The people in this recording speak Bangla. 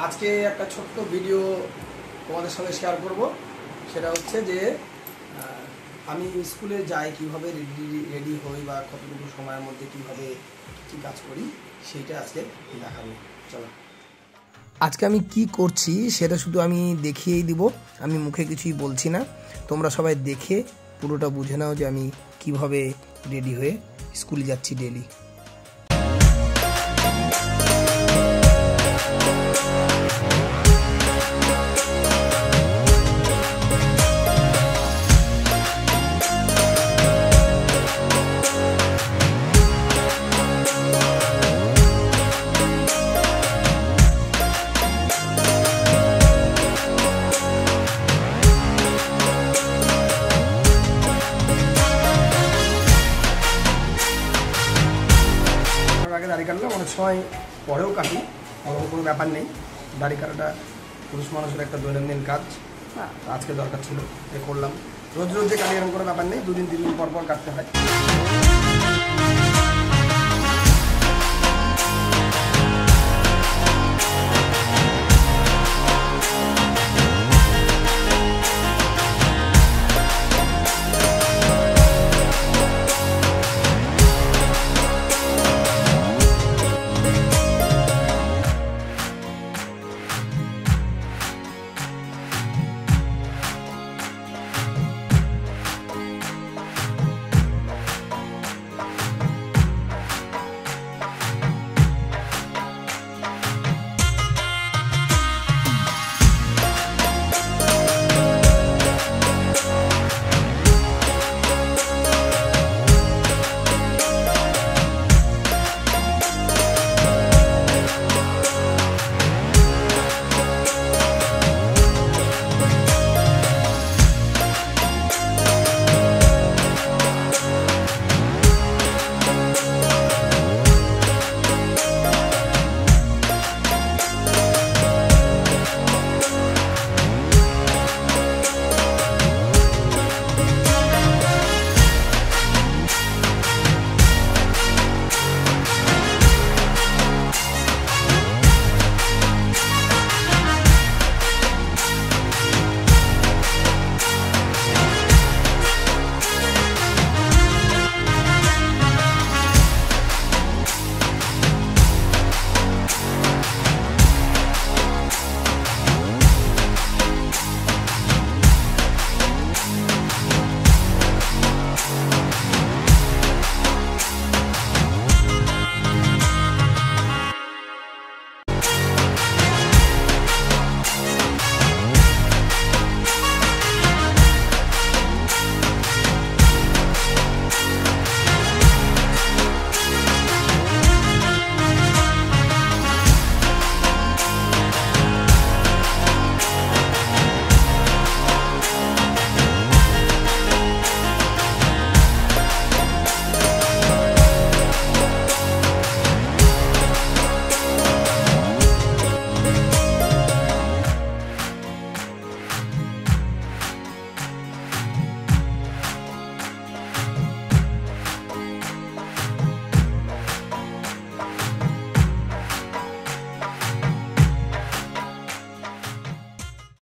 আজকে একটা ছোট্ট ভিডিও তোমাদের সঙ্গে শেয়ার করব। সেটা হচ্ছে যে আমি স্কুলে যাই কিভাবে রেডি হই বা কতটুকু সময়ের মধ্যে কিভাবে কী কাজ করি সেইটা আজকে দেখাবো। চলো, আজকে আমি কি করছি সেটা শুধু আমি দেখিয়েই দিব, আমি মুখে কিছুই বলছি না। তোমরা সবাই দেখে পুরোটা বুঝে নাও যে আমি কিভাবে রেডি হয়ে স্কুলে যাচ্ছি ডেলি। আগে দাড়ি কাটলাম, অনেক সময় পরেও কাটি, কোনো ব্যাপার নেই। দাড়ি কাটাটা পুরুষ মানুষের একটা দৈনন্দিন কাজ। হ্যাঁ, আজকে দরকার ছিল, এ করলাম। রোজ রোজ যে কাটি এরকম কোনো ব্যাপার নেই, 2 দিন 3 দিন পর পর কাটতে হয়।